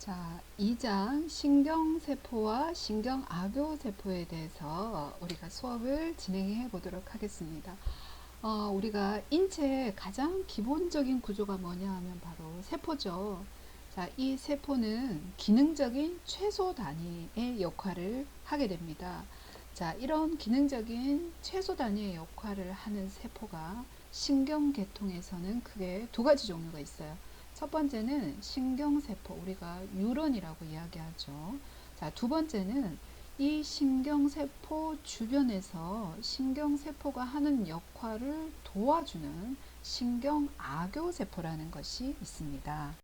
자, 2장 신경세포와 신경악교세포에 대해서 우리가 수업을 진행해 보도록 하겠습니다. 우리가 인체의 가장 기본적인 구조가 뭐냐 하면 바로 세포죠. 자, 이 세포는 기능적인 최소 단위의 역할을 하게 됩니다. 자, 이런 기능적인 최소 단위의 역할을 하는 세포가 신경계통에서는 크게 두 가지 종류가 있어요. 첫 번째는 신경세포, 우리가 뉴런이라고 이야기하죠. 자, 두 번째는 이 신경세포 주변에서 신경세포가 하는 역할을 도와주는 신경악교세포라는 것이 있습니다.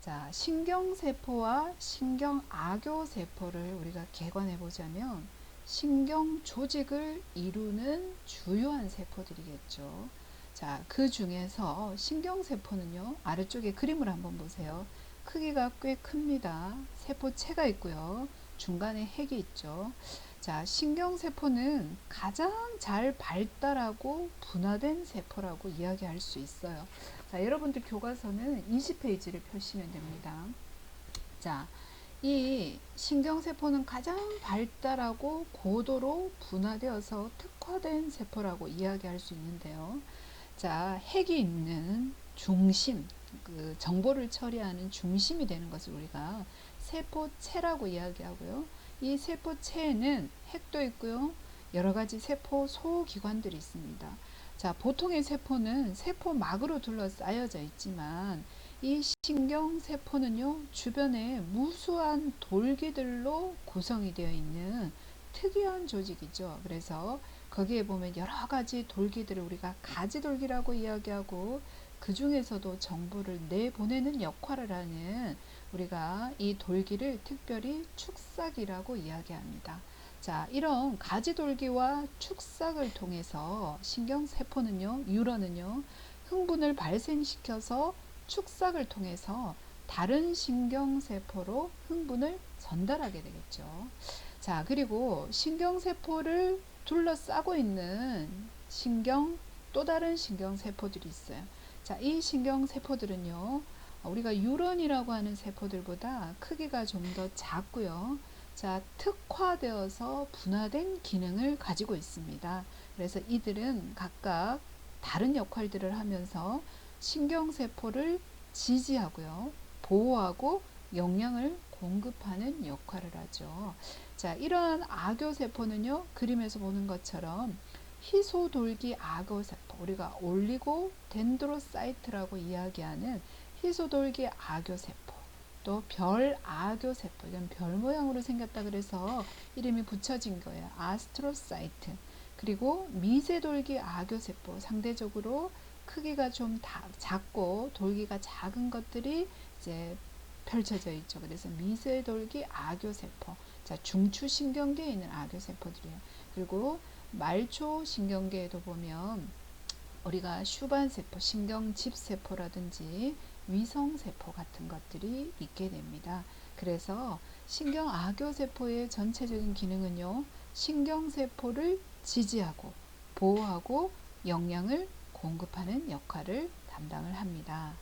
자, 신경세포와 신경악교세포를 우리가 개관해 보자면 신경조직을 이루는 주요한 세포들이겠죠. 자, 그 중에서 신경세포는요, 아래쪽에 그림을 한번 보세요. 크기가 꽤 큽니다. 세포체가 있고요. 중간에 핵이 있죠. 자, 신경세포는 가장 잘 발달하고 분화된 세포라고 이야기할 수 있어요. 자, 여러분들 교과서는 20페이지를 펴시면 됩니다. 자, 이 신경세포는 가장 발달하고 고도로 분화되어서 특화된 세포라고 이야기할 수 있는데요. 자, 핵이 있는 중심, 그 정보를 처리하는 중심이 되는 것을 우리가 세포체라고 이야기하고요. 이 세포체에는 핵도 있고요. 여러 가지 세포 소기관들이 있습니다. 자, 보통의 세포는 세포막으로 둘러싸여져 있지만 이 신경세포는요, 주변에 무수한 돌기들로 구성이 되어 있는 특이한 조직이죠. 그래서 거기에 보면 여러 가지 돌기들을 우리가 가지돌기라고 이야기하고 그 중에서도 정보를 내보내는 역할을 하는 우리가 이 돌기를 특별히 축삭이라고 이야기합니다. 자, 이런 가지돌기와 축삭을 통해서 신경세포는요, 뉴런은요, 흥분을 발생시켜서 축삭을 통해서 다른 신경세포로 흥분을 전달하게 되겠죠. 자, 그리고 신경세포를 둘러싸고 있는 또 다른 신경세포들이 있어요. 자, 이 신경세포들은요, 우리가 뉴런이라고 하는 세포들보다 크기가 좀 더 작고요. 자, 특화되어서 분화된 기능을 가지고 있습니다. 그래서 이들은 각각 다른 역할들을 하면서 신경세포를 지지하고요, 보호하고 영양을 공급하는 역할을 하죠. 자, 이러한 악교세포는요, 그림에서 보는 것처럼 희소돌기 악교세포, 우리가 올리고 덴드로사이트라고 이야기하는 희소돌기 악교세포, 또 별 악교세포, 이건 별 모양으로 생겼다 그래서 이름이 붙여진 거예요. 아스트로사이트. 그리고 미세돌기 악교세포, 상대적으로 크기가 좀 작고 돌기가 작은 것들이 이제 펼쳐져 있죠. 그래서 미세돌기 악교세포. 자, 중추신경계에 있는 악교세포들이에요. 그리고 말초신경계에도 보면 우리가 슈반세포, 신경집세포라든지 위성세포 같은 것들이 있게 됩니다. 그래서 신경악교세포의 전체적인 기능은요, 신경세포를 지지하고 보호하고 영양을 공급하는 역할을 담당을 합니다.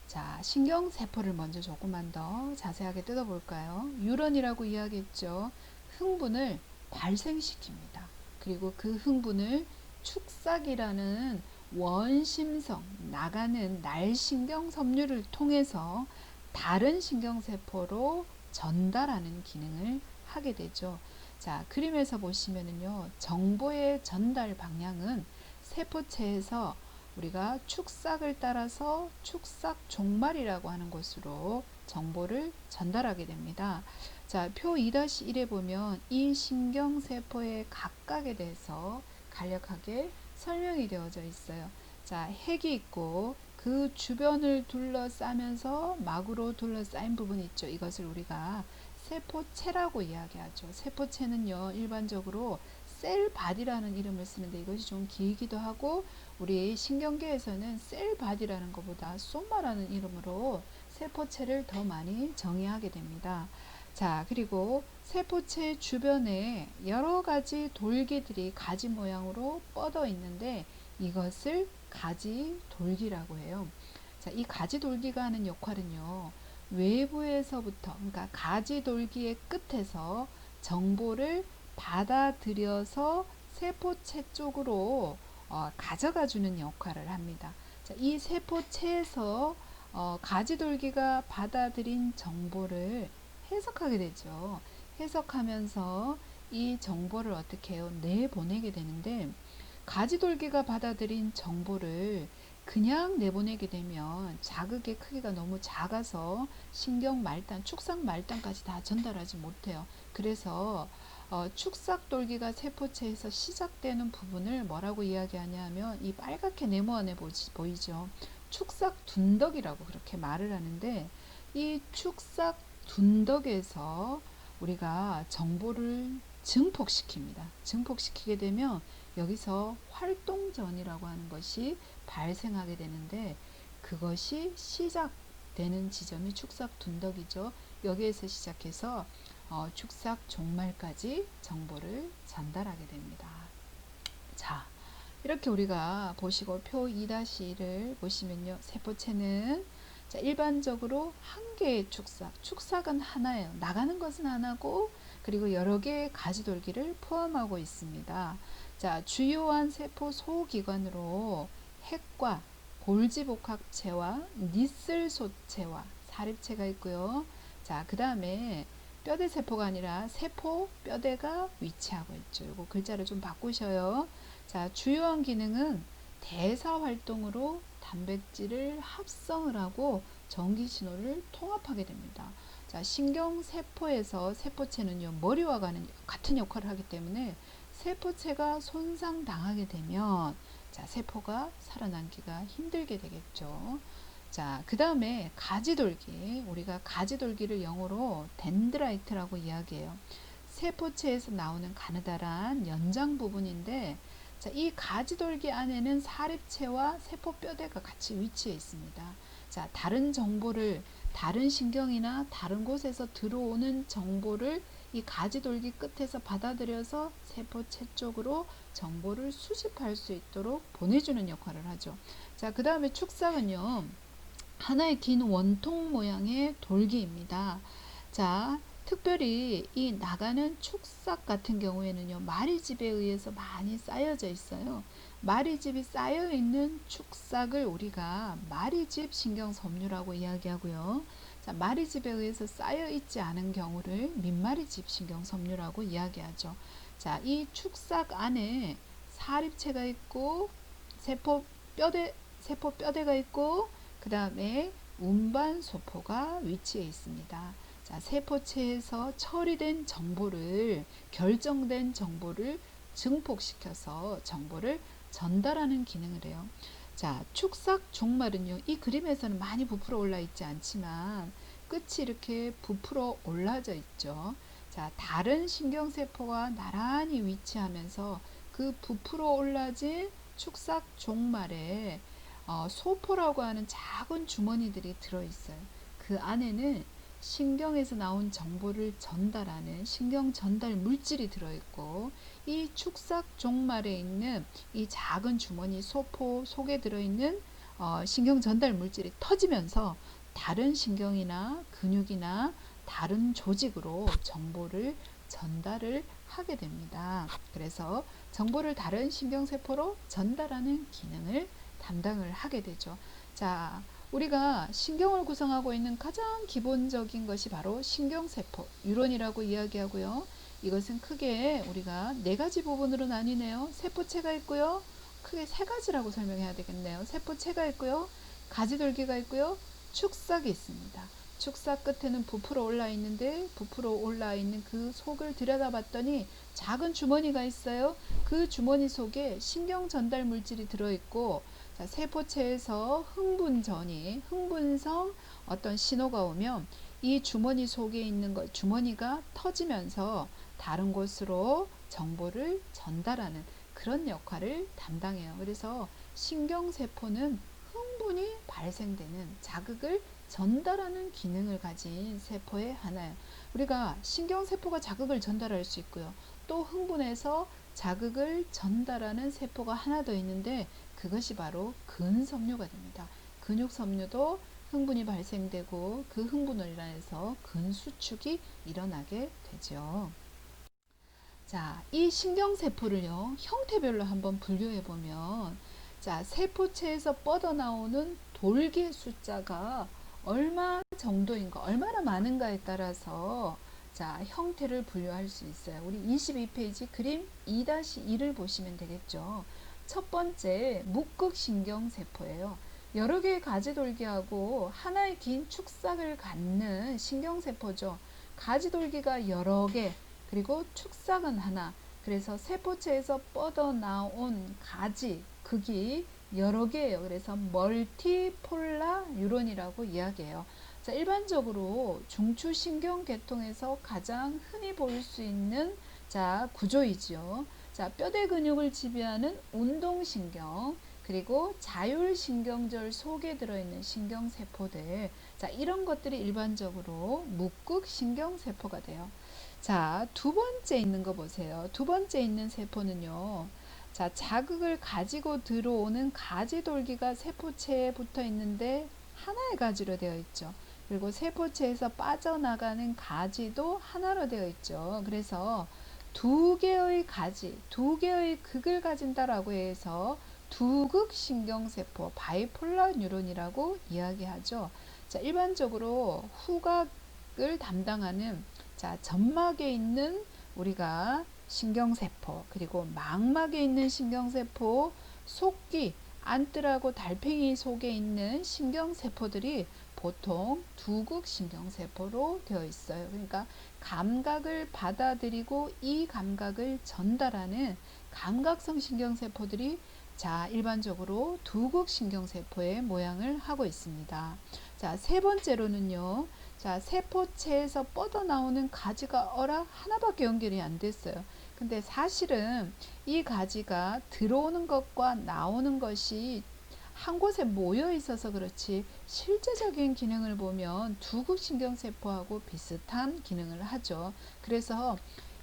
자, 신경세포를 먼저 조금만 더 자세하게 뜯어볼까요? 뉴런이라고 이야기했죠. 흥분을 발생시킵니다. 그리고 그 흥분을 축삭이라는 원심성, 나가는 날신경 섬유를 통해서 다른 신경세포로 전달하는 기능을 하게 되죠. 자, 그림에서 보시면은요, 정보의 전달 방향은 세포체에서 우리가 축삭을 따라서 축삭 종말이라고 하는 곳으로 정보를 전달하게 됩니다. 자, 표 2-1에 보면 이 신경세포의 각각에 대해서 간략하게 설명이 되어져 있어요. 자, 핵이 있고 그 주변을 둘러싸면서 막으로 둘러싸인 부분이 있죠. 이것을 우리가 세포체라고 이야기하죠. 세포체는요, 일반적으로 셀바디라는 이름을 쓰는데 이것이 좀 길기도 하고 우리 신경계에서는 셀바디라는 것보다 소마라는 이름으로 세포체를 더 많이 정의하게 됩니다. 자, 그리고 세포체 주변에 여러 가지 돌기들이 가지 모양으로 뻗어 있는데 이것을 가지 돌기라고 해요. 자, 이 가지 돌기가 하는 역할은요, 외부에서부터, 그러니까 가지돌기의 끝에서 정보를 받아들여서 세포체 쪽으로 가져가 주는 역할을 합니다. 자, 이 세포체에서 가지돌기가 받아들인 정보를 해석하게 되죠. 해석하면서 이 정보를 어떻게 해요? 내보내게 되는데, 가지돌기가 받아들인 정보를 그냥 내보내게 되면 자극의 크기가 너무 작아서 신경 말단, 축삭 말단까지 다 전달하지 못해요. 그래서 축삭돌기가 세포체에서 시작되는 부분을 뭐라고 이야기하냐면, 이 빨갛게 네모안에 보이죠. 축삭둔덕이라고 그렇게 말을 하는데, 이 축삭둔덕에서 우리가 정보를 증폭시킵니다. 증폭시키게 되면 여기서 활동전이라고 하는 것이 발생하게 되는데, 그것이 시작되는 지점이 축삭둔덕이죠. 여기에서 시작해서 축삭 종말까지 정보를 전달하게 됩니다. 자, 이렇게 우리가 보시고 표 2-1을 보시면요. 세포체는 자, 일반적으로 한 개의 축삭은 하나예요. 나가는 것은 하나고, 그리고 여러 개의 가지돌기를 포함하고 있습니다. 자, 주요한 세포 소기관으로 핵과 골지복합체와 니슬소체와 사립체가 있고요. 자, 그 다음에 뼈대세포가 아니라 세포 뼈대가 위치하고 있죠. 이거 글자를 좀 바꾸셔요. 자, 주요한 기능은 대사 활동으로 단백질을 합성을 하고 전기 신호를 통합하게 됩니다. 자, 신경세포에서 세포체는요, 머리와 같은 역할을 하기 때문에 세포체가 손상당하게 되면 자, 세포가 살아남기가 힘들게 되겠죠. 자, 그 다음에 가지돌기. 우리가 가지돌기를 영어로 덴드라이트라고 이야기해요. 세포체에서 나오는 가느다란 연장 부분인데, 자, 이 가지돌기 안에는 사립체와 세포뼈대가 같이 위치해 있습니다. 자, 다른 신경이나 다른 곳에서 들어오는 정보를 이 가지돌기 끝에서 받아들여서 세포체 쪽으로 정보를 수집할 수 있도록 보내주는 역할을 하죠. 자, 그 다음에 축삭은요, 하나의 긴 원통 모양의 돌기입니다. 자, 특별히 이 나가는 축삭 같은 경우에는요, 마리집에 의해서 많이 쌓여져 있어요. 마리집이 쌓여 있는 축삭을 우리가 마리집 신경섬유라고 이야기하고요. 자, 마리집에 의해서 쌓여 있지 않은 경우를 민마리집 신경섬유라고 이야기하죠. 자, 이 축삭 안에 사립체가 있고 세포뼈대가 있고, 그 다음에 운반소포가 위치해 있습니다. 자, 세포체에서 처리된 정보를, 결정된 정보를 증폭시켜서 정보를 전달하는 기능을 해요. 자, 축삭 종말은요, 이 그림에서는 많이 부풀어 올라 있지 않지만 끝이 이렇게 부풀어 올라져 있죠. 자, 다른 신경세포가 나란히 위치하면서 그 부풀어 올라진 축삭 종말에 소포라고 하는 작은 주머니들이 들어있어요. 그 안에는 신경에서 나온 정보를 전달하는 신경 전달 물질이 들어있고, 이 축삭 종말에 있는 이 작은 주머니 소포 속에 들어있는 신경 전달 물질이 터지면서 다른 신경이나 근육이나 다른 조직으로 정보를 전달을 하게 됩니다. 그래서 정보를 다른 신경세포로 전달하는 기능을 담당을 하게 되죠. 자, 우리가 신경을 구성하고 있는 가장 기본적인 것이 바로 신경세포, 뉴런이라고 이야기하고요. 이것은 크게 우리가 4가지 부분으로 나뉘네요. 세포체가 있고요. 크게 3가지라고 설명해야 되겠네요. 세포체가 있고요. 가지돌기가 있고요. 축삭이 있습니다. 축삭 끝에는 부풀어 올라 있는데, 부풀어 올라 있는 그 속을 들여다봤더니 작은 주머니가 있어요. 그 주머니 속에 신경 전달 물질이 들어있고, 자, 세포체에서 흥분성 어떤 신호가 오면 이 주머니 속에 있는 주머니가 터지면서 다른 곳으로 정보를 전달하는 그런 역할을 담당해요. 그래서 신경세포는 흥분이 발생되는 자극을 전달하는 기능을 가진 세포의 하나예요. 우리가 신경세포가 자극을 전달할 수 있고요. 또 흥분해서 자극을 전달하는 세포가 하나 더 있는데, 그것이 바로 근섬유가 됩니다. 근육섬유도 흥분이 발생되고 그 흥분을 인해서 근수축이 일어나게 되죠. 자, 이 신경세포를요, 형태별로 한번 분류해 보면, 자, 세포체에서 뻗어나오는 돌기의 숫자가 얼마 정도인가, 얼마나 많은가에 따라서 자, 형태를 분류할 수 있어요. 우리 22페이지 그림 2-1을 보시면 되겠죠. 첫 번째, 묵극신경세포예요. 여러 개의 가지돌기하고 하나의 긴 축삭을 갖는 신경세포죠. 가지돌기가 여러 개, 그리고 축삭은 하나. 그래서 세포체에서 뻗어나온 가지, 극이 여러 개예요. 그래서 멀티폴라 뉴런이라고 이야기해요. 자, 일반적으로 중추신경계통에서 가장 흔히 볼 수 있는 자, 구조이죠. 자, 뼈대 근육을 지배하는 운동신경, 그리고 자율신경절 속에 들어있는 신경세포들. 자, 이런 것들이 일반적으로 묵극신경세포가 돼요. 자, 두 번째 있는 거 보세요. 두 번째 있는 세포는요. 자, 자극을 가지고 들어오는 가지돌기가 세포체에 붙어 있는데 하나의 가지로 되어 있죠. 그리고 세포체에서 빠져나가는 가지도 하나로 되어 있죠. 그래서 두 개의 가지, 두 개의 극을 가진다라고 해서 두극신경세포, 바이폴라 뉴런이라고 이야기하죠. 자, 일반적으로 후각을 담당하는 자, 점막에 있는 우리가 신경세포, 그리고 망막에 있는 신경세포, 속기, 안뜰하고 달팽이 속에 있는 신경세포들이 보통 두극신경세포로 되어 있어요. 그러니까 감각을 받아들이고 이 감각을 전달하는 감각성 신경세포들이 자, 일반적으로 두극신경세포의 모양을 하고 있습니다. 자, 세 번째로는요. 자, 세포체에서 뻗어나오는 가지가 어라 하나밖에 연결이 안 됐어요. 근데 사실은 이 가지가 들어오는 것과 나오는 것이 한 곳에 모여 있어서 그렇지 실제적인 기능을 보면 두극신경세포하고 비슷한 기능을 하죠. 그래서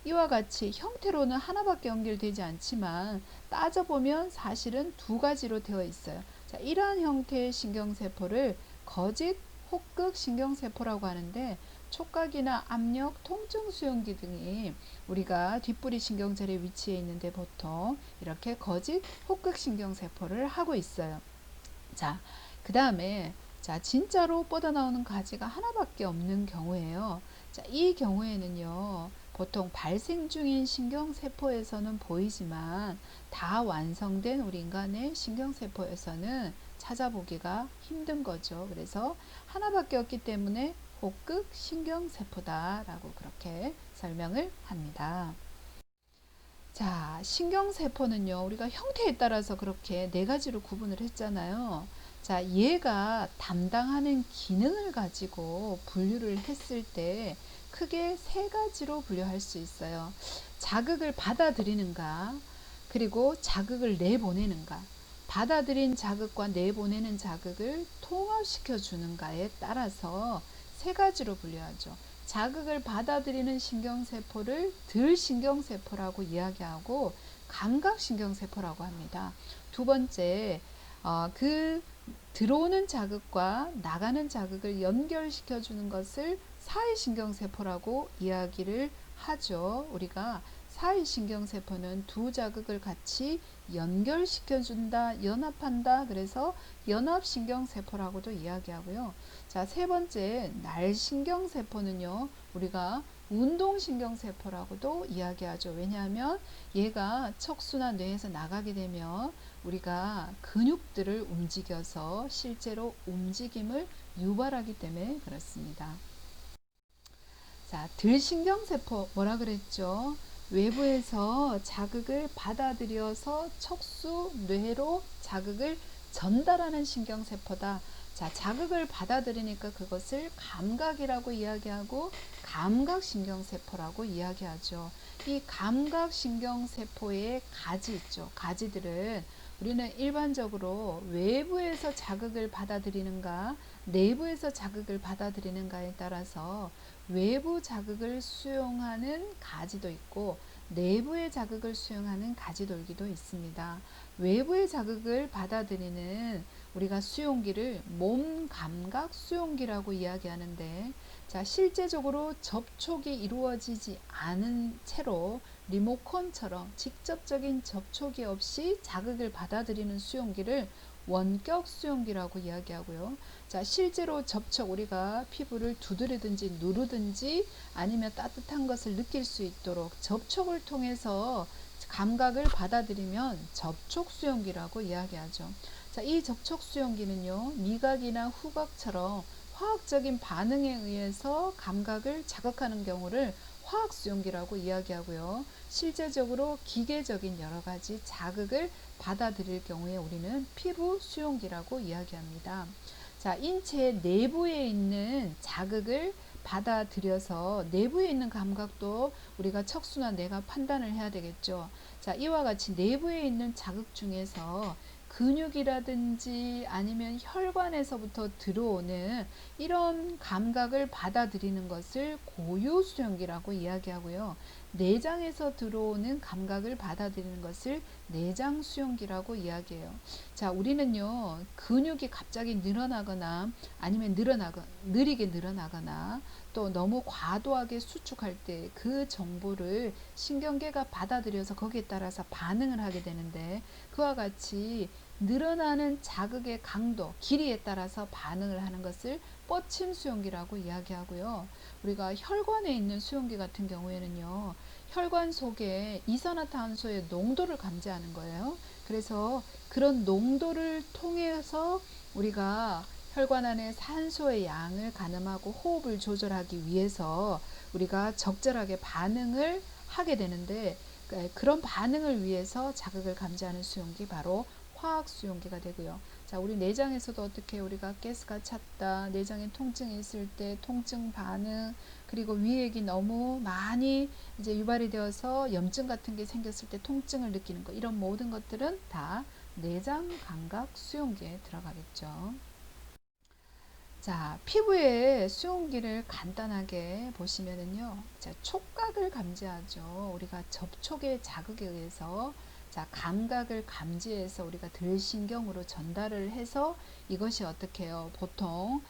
이와 같이 형태로는 하나밖에 연결되지 않지만 따져보면 사실은 두 가지로 되어 있어요. 자, 이러한 형태의 신경세포를 거짓 혹극 신경세포라고 하는데 촉각이나 압력, 통증 수용기 등이 우리가 뒷부리 신경절에 위치해 있는데 보통 이렇게 거짓 혹극 신경세포를 하고 있어요. 자, 그 다음에 자, 진짜로 뻗어나오는 가지가 하나밖에 없는 경우에요. 자, 이 경우에는요. 보통 발생 중인 신경세포에서는 보이지만 다 완성된 우리 인간의 신경세포에서는 찾아보기가 힘든 거죠. 그래서 하나밖에 없기 때문에 혹극 신경세포다라고 그렇게 설명을 합니다. 자, 신경세포는요, 우리가 형태에 따라서 그렇게 네 가지로 구분을 했잖아요. 자, 얘가 담당하는 기능을 가지고 분류를 했을 때 크게 세 가지로 분류할 수 있어요. 자극을 받아들이는가, 그리고 자극을 내보내는가, 받아들인 자극과 내보내는 자극을 통합시켜 주는가에 따라서 세 가지로 분류하죠. 자극을 받아들이는 신경세포를 들신경세포라고 이야기하고 감각신경세포라고 합니다. 두 번째, 그 들어오는 자극과 나가는 자극을 연결시켜 주는 것을 사이신경세포라고 이야기를 하죠. 우리가 사이신경세포는 두 자극을 같이 연결시켜 준다, 연합한다. 그래서 연합신경세포라고도 이야기하고요. 자, 세 번째, 날신경세포는요, 우리가 운동신경세포라고도 이야기하죠. 왜냐하면 얘가 척수나 뇌에서 나가게 되면 우리가 근육들을 움직여서 실제로 움직임을 유발하기 때문에 그렇습니다. 자, 들신경세포 뭐라 그랬죠? 외부에서 자극을 받아들여서 척수, 뇌로 자극을 전달하는 신경세포다. 자, 자극을 받아들이니까 그것을 감각이라고 이야기하고 감각신경세포라고 이야기하죠. 이 감각신경세포의 가지 있죠. 가지들은 우리는 일반적으로 외부에서 자극을 받아들이는가, 내부에서 자극을 받아들이는가에 따라서 외부 자극을 수용하는 가지도 있고 내부의 자극을 수용하는 가지돌기도 있습니다. 외부의 자극을 받아들이는 우리가 수용기를 몸 감각 수용기라고 이야기하는데, 자, 실제적으로 접촉이 이루어지지 않은 채로 리모컨처럼 직접적인 접촉이 없이 자극을 받아들이는 수용기를 원격 수용기라고 이야기하고요. 자, 실제로 접촉, 우리가 피부를 두드리든지 누르든지 아니면 따뜻한 것을 느낄 수 있도록 접촉을 통해서 감각을 받아들이면 접촉 수용기라고 이야기하죠. 자, 이 접촉 수용기는요, 미각이나 후각처럼 화학적인 반응에 의해서 감각을 자극하는 경우를 화학 수용기라고 이야기하고요. 실제적으로 기계적인 여러 가지 자극을 받아들일 경우에 우리는 피부 수용기라고 이야기합니다. 자, 인체 내부에 있는 자극을 받아들여서 내부에 있는 감각도 우리가 척수나 뇌가 판단을 해야 되겠죠. 자, 이와 같이 내부에 있는 자극 중에서 근육이라든지 아니면 혈관에서부터 들어오는 이런 감각을 받아들이는 것을 고유수용기라고 이야기하고요. 내장에서 들어오는 감각을 받아들이는 것을 내장수용기라고 이야기해요. 자, 우리는요, 근육이 갑자기 늘어나거나 아니면 느리게 늘어나거나 또 너무 과도하게 수축할 때 그 정보를 신경계가 받아들여서 거기에 따라서 반응을 하게 되는데, 그와 같이 늘어나는 자극의 강도, 길이에 따라서 반응을 하는 것을 뻗침 수용기라고 이야기하고요. 우리가 혈관에 있는 수용기 같은 경우에는요, 혈관 속에 이산화탄소의 농도를 감지하는 거예요. 그래서 그런 농도를 통해서 우리가 혈관 안에 산소의 양을 가늠하고 호흡을 조절하기 위해서 우리가 적절하게 반응을 하게 되는데, 그런 반응을 위해서 자극을 감지하는 수용기 바로 화학 수용기가 되고요. 자, 우리 내장에서도 어떻게 우리가 가스가 찼다, 내장에 통증이 있을 때 통증 반응, 그리고 위액이 너무 많이 이제 유발이 되어서 염증 같은 게 생겼을 때 통증을 느끼는 것, 이런 모든 것들은 다 내장 감각 수용기에 들어가겠죠. 자, 피부의 수용기를 간단하게 보시면은요, 자, 촉각을 감지하죠. 우리가 접촉의 자극에 의해서 자, 감각을 감지해서 우리가 들신경으로 전달을 해서 이것이 어떻게 해요? 보통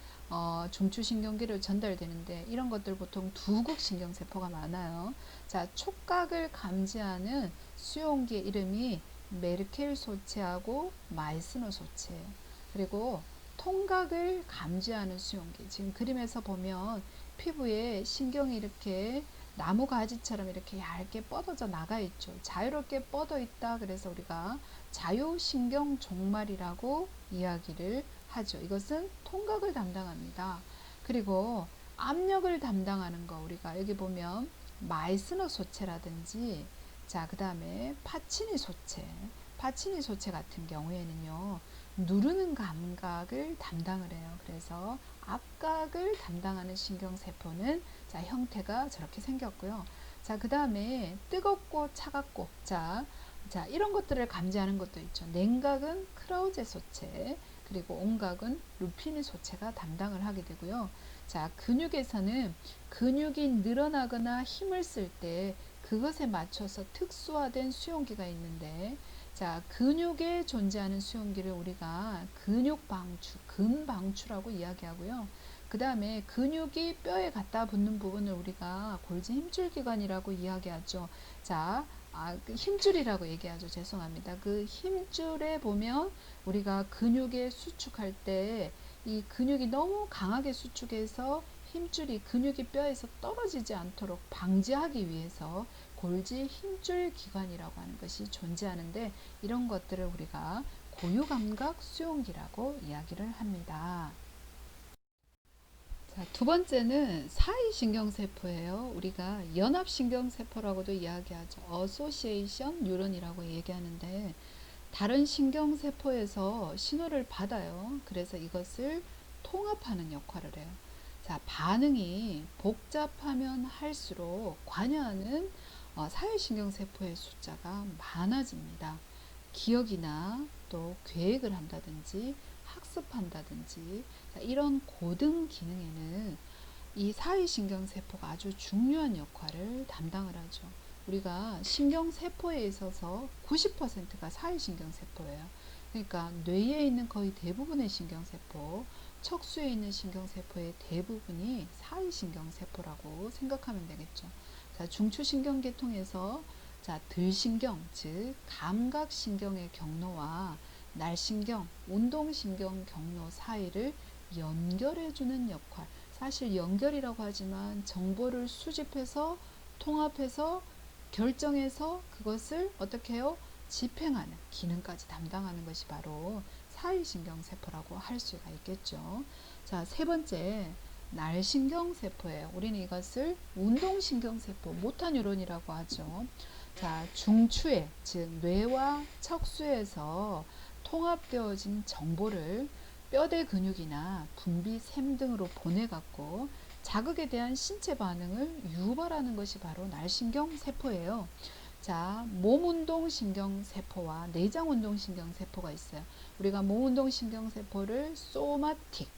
중추신경계로 전달되는데, 이런 것들 보통 두극신경세포가 많아요. 자, 촉각을 감지하는 수용기의 이름이 메르켈 소체하고 마이스너 소체예요. 그리고 통각을 감지하는 수용기. 지금 그림에서 보면 피부에 신경이 이렇게 나무 가지처럼 이렇게 얇게 뻗어져 나가 있죠. 자유롭게 뻗어 있다. 그래서 우리가 자유신경 종말이라고 이야기를 하죠. 이것은 통각을 담당합니다. 그리고 압력을 담당하는 거, 우리가 여기 보면 마이스너 소체라든지, 자, 그 다음에 파치니 소체 같은 경우에는요, 누르는 감각을 담당을 해요. 그래서 압각을 담당하는 신경세포는 자, 형태가 저렇게 생겼고요. 자, 그 다음에 뜨겁고 차갑고, 자, 이런 것들을 감지하는 것도 있죠. 냉각은 크라우제 소체, 그리고 온각은 루피니 소체가 담당을 하게 되고요. 자, 근육에서는 근육이 늘어나거나 힘을 쓸 때 그것에 맞춰서 특수화된 수용기가 있는데, 자, 근육에 존재하는 수용기를 우리가 근육 방추, 근방추라고 이야기하고요. 그 다음에 근육이 뼈에 갖다 붙는 부분을 우리가 골지 힘줄기관이라고 이야기하죠. 자, 그 힘줄이라고 얘기하죠. 죄송합니다. 그 힘줄에 보면 우리가 근육에 수축할 때 이 근육이 너무 강하게 수축해서 힘줄이 근육이 뼈에서 떨어지지 않도록 방지하기 위해서 골지 힘줄 기관이라고 하는 것이 존재하는데, 이런 것들을 우리가 고유감각 수용기라고 이야기를 합니다. 자, 두 번째는 사이신경세포예요. 우리가 연합신경세포라고도 이야기하죠. 어소시에이션 뉴런이라고 얘기하는데, 다른 신경세포에서 신호를 받아요. 그래서 이것을 통합하는 역할을 해요. 자, 반응이 복잡하면 할수록 관여하는 사회신경세포의 숫자가 많아집니다. 기억이나 또 계획을 한다든지 학습한다든지, 자, 이런 고등 기능에는 이 사회신경세포가 아주 중요한 역할을 담당을 하죠. 우리가 신경세포에 있어서 90%가 사회신경세포예요. 그러니까 뇌에 있는 거의 대부분의 신경세포, 척수에 있는 신경세포의 대부분이 사이신경세포라고 생각하면 되겠죠. 자, 중추신경계통에서 자, 들신경, 즉 감각신경의 경로와 날신경, 운동신경 경로 사이를 연결해주는 역할. 사실 연결이라고 하지만 정보를 수집해서 통합해서 결정해서 그것을 어떻게 해요? 집행하는 기능까지 담당하는 것이 바로 사이신경세포라고 할 수가 있겠죠. 자, 세 번째, 날신경세포예요. 우리는 이것을 운동신경세포, 모타뉴론이라고 하죠. 자, 중추에, 즉 뇌와 척수에서 통합되어진 정보를 뼈대 근육이나 분비샘 등으로 보내갖고 자극에 대한 신체 반응을 유발하는 것이 바로 날신경세포예요. 자, 몸운동신경세포와 내장운동신경세포가 있어요. 우리가 몸운동신경세포를 소마틱,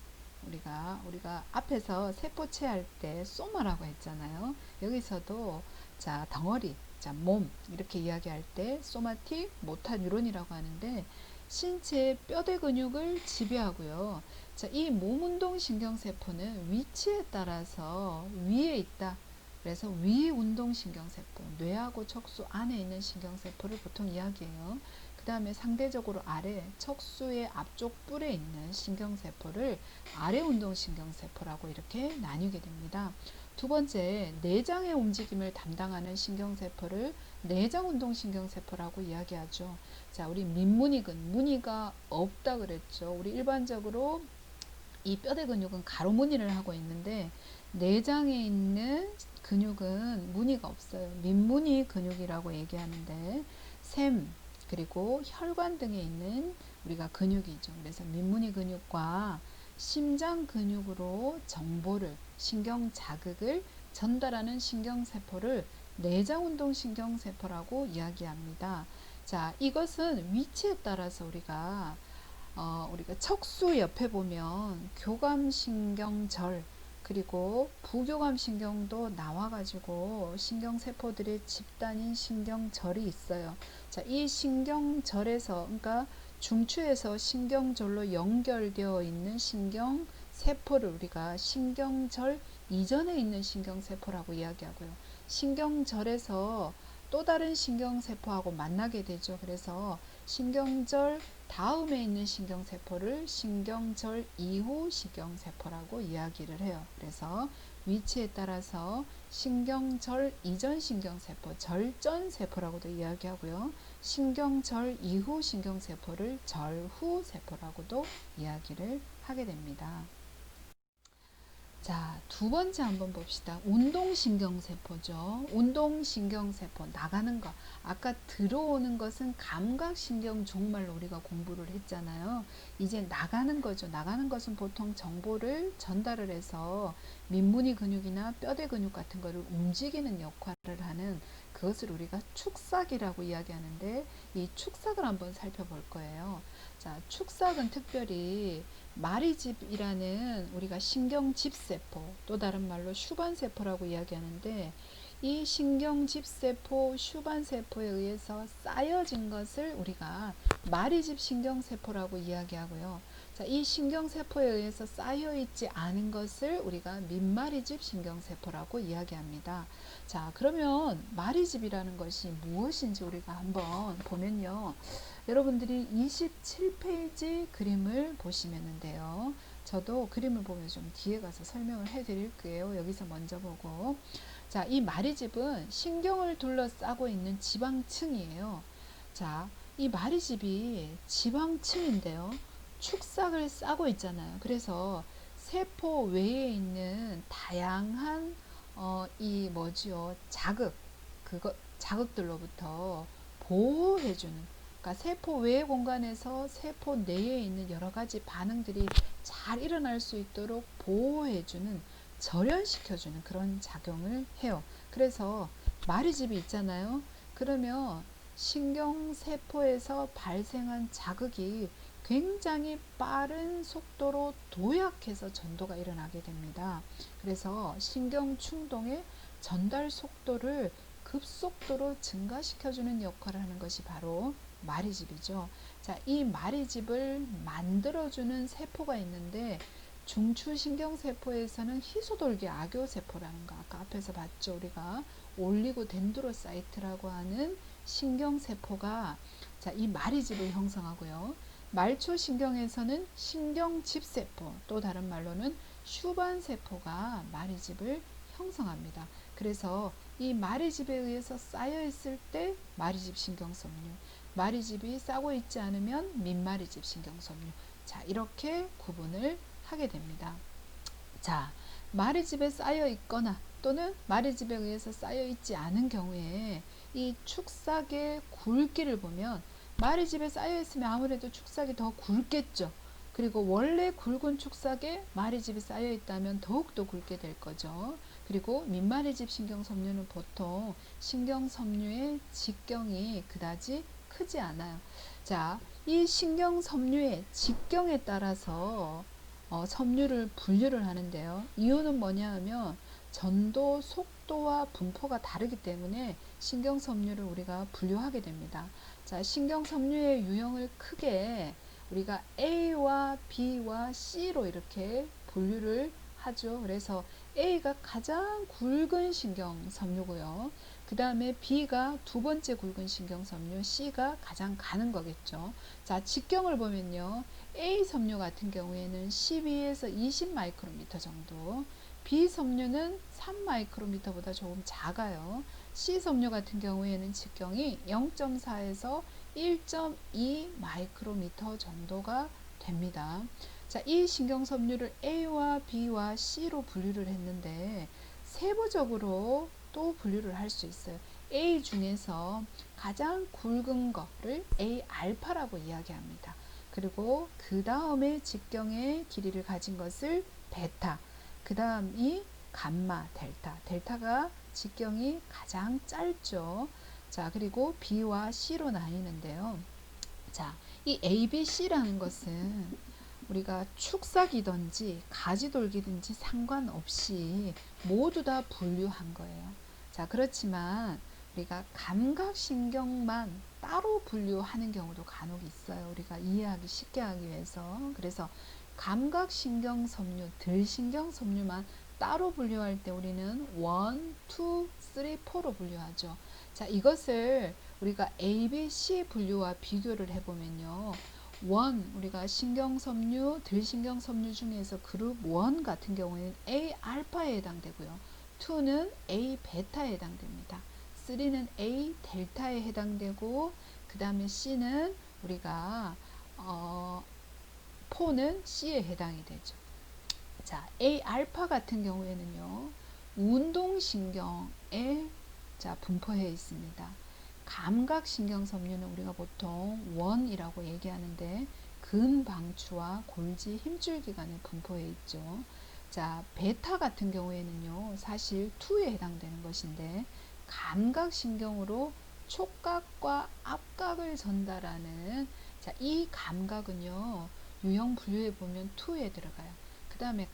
우리가 앞에서 세포체 할 때 소마라고 했잖아요. 여기서도 자, 덩어리, 자, 몸 이렇게 이야기할 때 소마틱, 모타뉴론이라고 하는데 신체의 뼈대 근육을 지배하고요. 자, 이 몸운동신경세포는 위치에 따라서 위에 있다. 그래서 위운동신경세포, 뇌하고 척수 안에 있는 신경세포를 보통 이야기해요. 그 다음에 상대적으로 아래, 척수의 앞쪽 뿔에 있는 신경세포를 아래운동신경세포라고 이렇게 나뉘게 됩니다. 두 번째, 내장의 움직임을 담당하는 신경세포를 내장운동신경세포라고 이야기하죠. 자, 우리 민무늬근, 무늬가 없다 그랬죠. 우리 일반적으로 이 뼈대 근육은 가로 무늬를 하고 있는데 내장에 있는 근육은 무늬가 없어요. 민무늬 근육이라고 얘기하는데 샘 그리고 혈관 등에 있는 우리가 근육이죠. 그래서 민무늬 근육과 심장 근육으로 정보를 신경 자극을 전달하는 신경세포를 내장운동신경세포라고 이야기합니다. 자, 이것은 위치에 따라서 우리가 척수 옆에 보면 교감신경절 그리고 부교감신경도 나와가지고 신경세포들의 집단인 신경절이 있어요. 자, 이 신경절에서 그러니까 중추에서 신경절로 연결되어 있는 신경세포를 우리가 신경절 이전에 있는 신경세포라고 이야기하고요. 신경절에서 또 다른 신경세포하고 만나게 되죠. 그래서 신경절 다음에 있는 신경세포를 신경절 이후 신경세포라고 이야기를 해요. 그래서 위치에 따라서 신경절 이전 신경세포, 절전세포라고도 이야기하고요. 신경절 이후 신경세포를 절후세포라고도 이야기를 하게 됩니다. 자, 두 번째 한번 봅시다. 운동신경세포죠. 운동신경세포, 나가는 거. 아까 들어오는 것은 감각신경 종말로 우리가 공부를 했잖아요. 이제 나가는 거죠. 나가는 것은 보통 정보를 전달을 해서 민무늬 근육이나 뼈대 근육 같은 거를 움직이는 역할을 하는 그것을 우리가 축삭이라고 이야기하는데 이 축삭을 한번 살펴볼 거예요. 자, 축삭은 특별히 마리집이라는 우리가 신경집세포, 또 다른 말로 슈반세포라고 이야기하는데 이 신경집세포, 슈반세포에 의해서 쌓여진 것을 우리가 마리집 신경세포라고 이야기하고요. 자, 이 신경세포에 의해서 쌓여있지 않은 것을 우리가 민마리집 신경세포라고 이야기합니다. 자, 그러면 마리집이라는 것이 무엇인지 우리가 한번 보면요. 여러분들이 27페이지 그림을 보시면 돼요. 저도 그림을 보면 좀 뒤에 가서 설명을 해 드릴게요. 여기서 먼저 보고. 자, 이 마리집은 신경을 둘러싸고 있는 지방층이에요. 자, 이 마리집이 지방층인데요. 축삭을 싸고 있잖아요. 그래서 세포 외에 있는 다양한 이 뭐지요? 자극들로부터 보호해주는 그러니까 세포 외 공간에서 세포 내에 있는 여러 가지 반응들이 잘 일어날 수 있도록 보호해주는 절연시켜주는 그런 작용을 해요. 그래서 마리집이 있잖아요. 그러면 신경세포에서 발생한 자극이 굉장히 빠른 속도로 도약해서 전도가 일어나게 됩니다. 그래서 신경충동의 전달 속도를 급속도로 증가시켜주는 역할을 하는 것이 바로 마리집이죠. 자, 이 마리집을 만들어주는 세포가 있는데 중추신경세포에서는 희소돌기 악교세포라는 거 아까 앞에서 봤죠. 우리가 올리고덴드로사이트라고 하는 신경세포가 자, 이 마리집을 형성하고요. 말초신경에서는 신경집세포, 또 다른 말로는 슈반세포가 마리집을 형성합니다. 그래서 이 마리집에 의해서 쌓여 있을 때 마리집 신경섬유, 마리집이 싸고 있지 않으면 민마리집 신경섬유. 자, 이렇게 구분을 하게 됩니다. 자, 마리집에 쌓여 있거나 또는 마리집에 의해서 쌓여 있지 않은 경우에 이 축삭의 굵기를 보면 마리집에 쌓여 있으면 아무래도 축삭이 더 굵겠죠. 그리고 원래 굵은 축삭에 마리집이 쌓여 있다면 더욱더 굵게 될 거죠. 그리고 민마리집 신경섬유는 보통 신경섬유의 직경이 그다지 크지 않아요. 자, 이 신경섬유의 직경에 따라서 섬유를 분류를 하는데요. 이유는 뭐냐 하면 전도 속도와 분포가 다르기 때문에 신경섬유를 우리가 분류하게 됩니다. 자, 신경섬유의 유형을 크게 우리가 A와 B와 C로 이렇게 분류를 하죠. 그래서 A가 가장 굵은 신경섬유고요. 그 다음에 B가 두 번째 굵은 신경섬유, C가 가장 가는 거겠죠. 자, 직경을 보면요. A 섬유 같은 경우에는 12에서 20 마이크로미터 정도, B 섬유는 3 마이크로미터보다 조금 작아요. C 섬유 같은 경우에는 직경이 0.4에서 1.2 마이크로미터 정도가 됩니다. 자, 이 신경섬유를 A와 B와 C로 분류를 했는데 세부적으로 또 분류를 할 수 있어요. A 중에서 가장 굵은 거를 A 알파라고 이야기합니다. 그리고 그 다음에 직경의 길이를 가진 것을 베타, 그 다음이 감마, 델타. 델타가 직경이 가장 짧죠. 자, 그리고 B와 C로 나뉘는데요. 자, 이 A, B, C라는 것은 우리가 축삭이든지 가지돌기든지 상관없이 모두 다 분류한 거예요. 자, 그렇지만 우리가 감각신경만 따로 분류하는 경우도 간혹 있어요. 우리가 이해하기 쉽게 하기 위해서. 그래서 감각신경섬유, 들신경섬유만 따로 분류할 때 우리는 1, 2, 3, 4로 분류하죠. 자, 이것을 우리가 A, B, C 분류와 비교를 해보면요. 1, 우리가 신경섬유, 들신경섬유 중에서 그룹 1 같은 경우에는 A 알파에 해당되고요. 2는 A 베타에 해당됩니다. 3는 A 델타에 해당되고, 그 다음에 C는 우리가 4는 C에 해당이 되죠. 자, A 알파 같은 경우에는요, 운동신경에 분포해 있습니다. 감각신경섬유는 우리가 보통 원이라고 얘기하는데 근방추와 골지 힘줄기관에 분포해 있죠. 자, 베타 같은 경우에는요, 사실 2에 해당되는 것인데 감각신경으로 촉각과 압각을 전달하는 자, 이 감각은요, 유형 분류에 보면 2에 들어가요. 그 다음에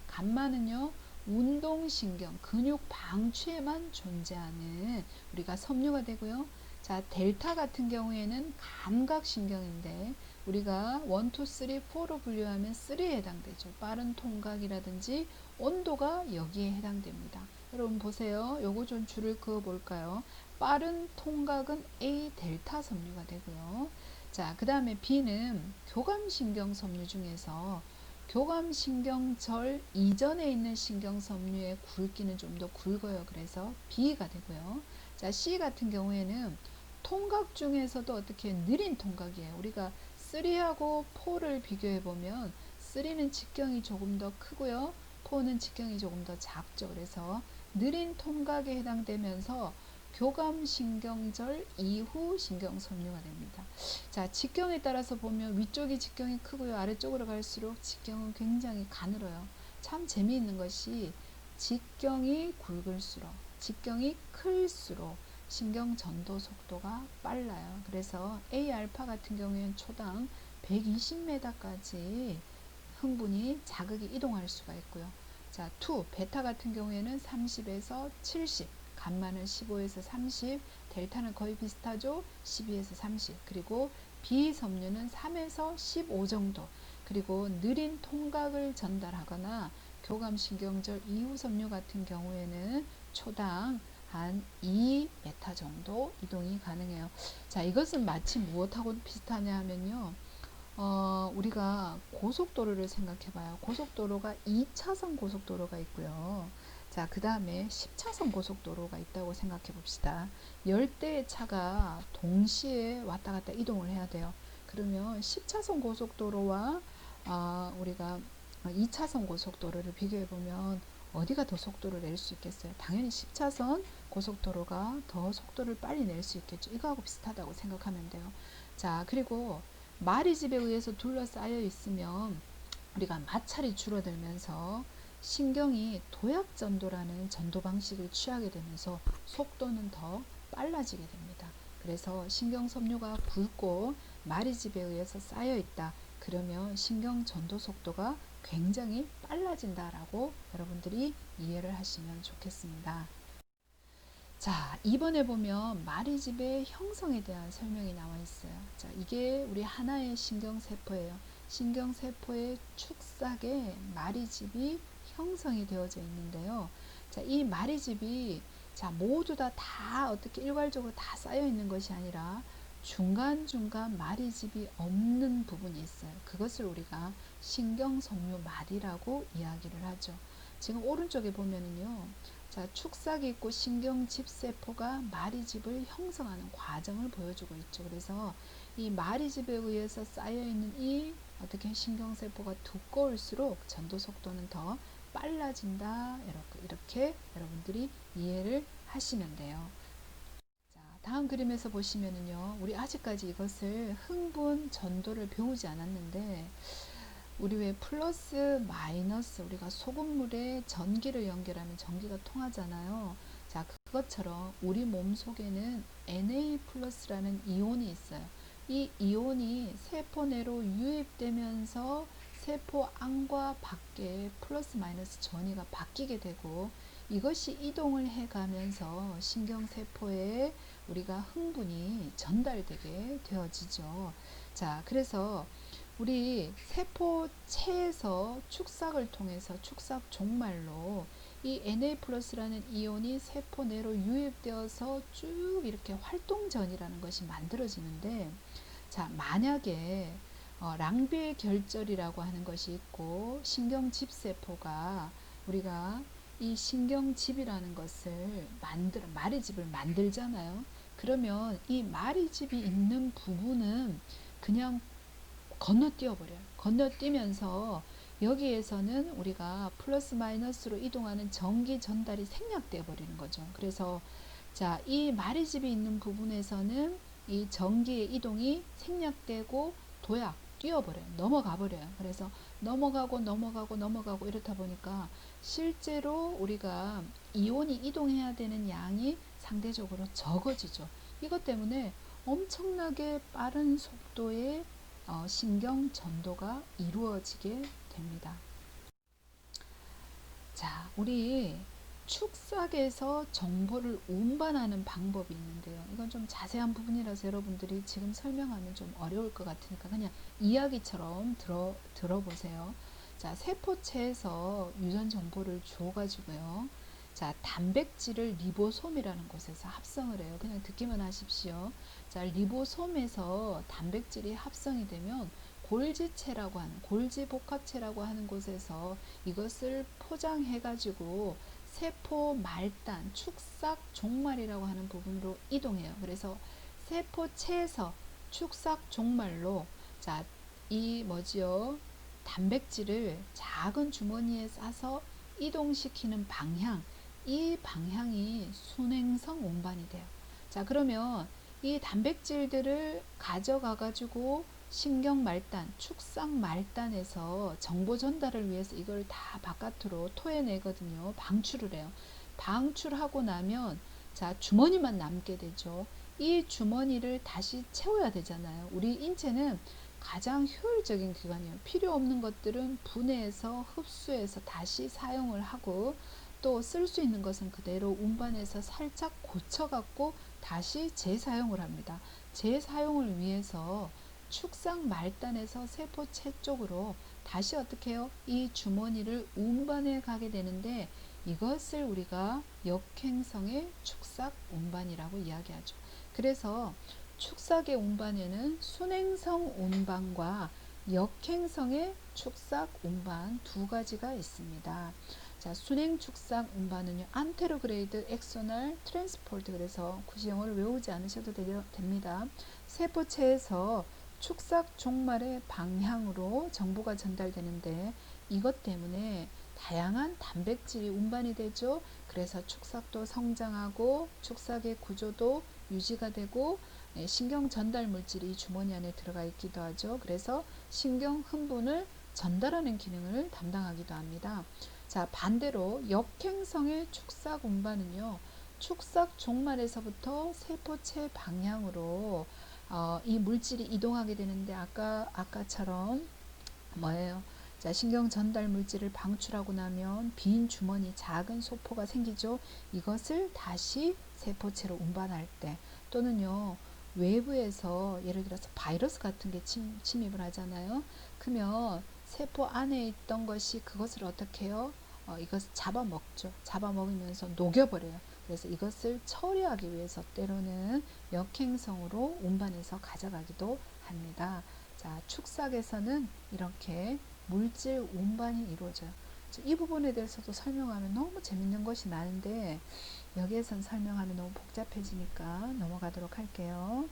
감마는요, 운동신경, 근육 방추에만 존재하는 우리가 섬유가 되고요. 자, 델타 같은 경우에는 감각신경인데 우리가 1, 2, 3, 4로 분류하면 3에 해당되죠. 빠른 통각이라든지 온도가 여기에 해당됩니다. 여러분 보세요. 요거 좀 줄을 그어 볼까요? 빠른 통각은 A 델타 섬유가 되고요. 자, 그 다음에 B는 교감신경 섬유 중에서 교감신경절 이전에 있는 신경섬유의 굵기는 좀 더 굵어요. 그래서 B가 되고요. 자, C 같은 경우에는 통각 중에서도 어떻게 느린 통각이에요. 우리가 3하고 4를 비교해 보면 3는 직경이 조금 더 크고요. 4는 직경이 조금 더 작죠. 그래서 느린 통각에 해당되면서 교감신경절 이후 신경섬유가 됩니다. 자, 직경에 따라서 보면 위쪽이 직경이 크고요. 아래쪽으로 갈수록 직경은 굉장히 가늘어요. 참 재미있는 것이 직경이 굵을수록, 직경이 클수록 신경 전도 속도가 빨라요. 그래서 A알파 같은 경우에는 초당 120m까지 흥분이 자극이 이동할 수가 있고요. 자, 2, 베타 같은 경우에는 30에서 70 감마는 15에서 30, 델타는 거의 비슷하죠. 12에서 30. 그리고 비섬유는 3에서 15 정도. 그리고 느린 통각을 전달하거나 교감신경절 이후 섬유 같은 경우에는 초당 한 2m 정도 이동이 가능해요. 자, 이것은 마치 무엇하고 비슷하냐 하면요. 우리가 고속도로를 생각해 봐요. 고속도로가 2차선 고속도로가 있고요. 자, 그 다음에 10차선 고속도로가 있다고 생각해 봅시다. 10대의 차가 동시에 왔다 갔다 이동을 해야 돼요. 그러면 10차선 고속도로와 우리가 2차선 고속도로를 비교해 보면 어디가 더 속도를 낼 수 있겠어요? 당연히 10차선 고속도로가 더 속도를 빨리 낼 수 있겠죠. 이거하고 비슷하다고 생각하면 돼요. 자, 그리고 말이 집에 의해서 둘러싸여 있으면 우리가 마찰이 줄어들면서 신경이 도약전도라는 전도 방식을 취하게 되면서 속도는 더 빨라지게 됩니다. 그래서 신경섬유가 굵고 말이 집에 의해서 쌓여 있다. 그러면 신경 전도 속도가 굉장히 빨라진다라고 여러분들이 이해를 하시면 좋겠습니다. 자, 이번에 보면 마리집의 형성에 대한 설명이 나와 있어요. 자, 이게 우리 하나의 신경세포예요. 신경세포의 축삭에 마리집이 형성이 되어져 있는데요. 자, 이 마리집이 자, 모두 다 어떻게 일괄적으로 다 쌓여 있는 것이 아니라 중간중간 마리집이 없는 부분이 있어요. 그것을 우리가 신경섬유 마리라고 이야기를 하죠. 지금 오른쪽에 보면은요. 자, 축삭이 있고 신경집세포가 마리집을 형성하는 과정을 보여주고 있죠. 그래서 이 마리집에 의해서 쌓여있는 이 어떻게 신경세포가 두꺼울수록 전도 속도는 더 빨라진다. 이렇게 여러분들이 이해를 하시면 돼요. 자, 다음 그림에서 보시면은요. 우리 아직까지 이것을 흥분 전도를 배우지 않았는데 우리 왜 플러스 마이너스 우리가 소금물에 전기를 연결하면 전기가 통하잖아요. 자, 그것처럼 우리 몸 속에는 Na 플러스라는 이온이 있어요. 이 이온이 세포 내로 유입되면서 세포 안과 밖에 플러스 마이너스 전위가 바뀌게 되고 이것이 이동을 해 가면서 신경세포에 우리가 흥분이 전달되게 되어지죠. 자, 그래서 우리 세포체에서 축삭을 통해서 축삭 종말로 이 Na 플러스라는 이온이 세포 내로 유입되어서 쭉 이렇게 활동전이라는 것이 만들어지는데 자, 만약에 랑비의 결절이라고 하는 것이 있고 신경집세포가 우리가 이 신경집이라는 것을 마리집을 만들잖아요. 그러면 이 마리집이 있는 부분은 그냥 건너뛰어 버려요. 건너뛰면서 여기에서는 우리가 플러스 마이너스로 이동하는 전기 전달이 생략되어 버리는 거죠. 그래서 자, 이 마리집이 있는 부분에서는 이 전기의 이동이 생략되고 도약 뛰어버려요. 넘어가 버려요. 그래서 넘어가고 이렇다 보니까 실제로 우리가 이온이 이동해야 되는 양이 상대적으로 적어지죠. 이것 때문에 엄청나게 빠른 속도의 신경 전도가 이루어지게 됩니다. 자, 우리 축삭에서 정보를 운반하는 방법이 있는데요. 이건 좀 자세한 부분이라서 여러분들이 지금 설명하면 좀 어려울 것 같으니까 그냥 이야기처럼 들어보세요. 자, 세포체에서 유전 정보를 줘가지고요. 자, 단백질을 리보솜이라는 곳에서 합성을 해요. 그냥 듣기만 하십시오. 자, 리보솜에서 단백질이 합성이 되면 골지체라고 하는 골지복합체라고 하는 곳에서 이것을 포장해 가지고 세포 말단 축삭 종말이라고 하는 부분으로 이동해요. 그래서 세포체에서 축삭 종말로 자, 이 뭐지요? 단백질을 작은 주머니에 싸서 이동시키는 방향, 이 방향이 순행성 운반이 돼요. 자, 그러면 이 단백질들을 가져가 가지고 신경 말단, 축삭 말단에서 정보 전달을 위해서 이걸 다 바깥으로 토해내거든요. 방출을 해요. 방출하고 나면 자, 주머니만 남게 되죠. 이 주머니를 다시 채워야 되잖아요. 우리 인체는 가장 효율적인 기관이에요. 필요 없는 것들은 분해해서 흡수해서 다시 사용을 하고 또 쓸 수 있는 것은 그대로 운반해서 살짝 고쳐갖고 다시 재사용을 합니다. 재사용을 위해서 축삭 말단에서 세포체 쪽으로 다시 어떻게 해요? 이 주머니를 운반해 가게 되는데 이것을 우리가 역행성의 축삭 운반이라고 이야기하죠. 그래서 축삭의 운반에는 순행성 운반과 역행성의 축삭 운반 두 가지가 있습니다. 자, 순행 축삭 운반은요, 안테로그레이드 엑소널 트랜스포트. 그래서 굳이 영어를 외우지 않으셔도 됩니다. 세포체에서 축삭 종말의 방향으로 정보가 전달되는데 이것 때문에 다양한 단백질이 운반이 되죠. 그래서 축삭도 성장하고 축삭의 구조도 유지가 되고 신경 전달 물질이 주머니 안에 들어가 있기도 하죠. 그래서 신경 흥분을 전달하는 기능을 담당하기도 합니다. 자, 반대로 역행성의 축삭 운반은요, 축삭 종말에서부터 세포체 방향으로 이 물질이 이동하게 되는데 아까처럼 뭐예요? 자, 신경 전달 물질을 방출하고 나면 빈 주머니, 작은 소포가 생기죠. 이것을 다시 세포체로 운반할 때 또는요, 외부에서 예를 들어서 바이러스 같은 게 침입을 하잖아요. 그러면 세포 안에 있던 것이 그것을 어떻게 해요? 이것을 잡아먹죠. 잡아먹으면서 녹여버려요. 그래서 이것을 처리하기 위해서 때로는 역행성으로 운반해서 가져가기도 합니다. 자, 축삭에서는 이렇게 물질 운반이 이루어져요. 이 부분에 대해서도 설명하면 너무 재밌는 것이 많은데 여기에선 설명하면 너무 복잡해지니까 넘어가도록 할게요.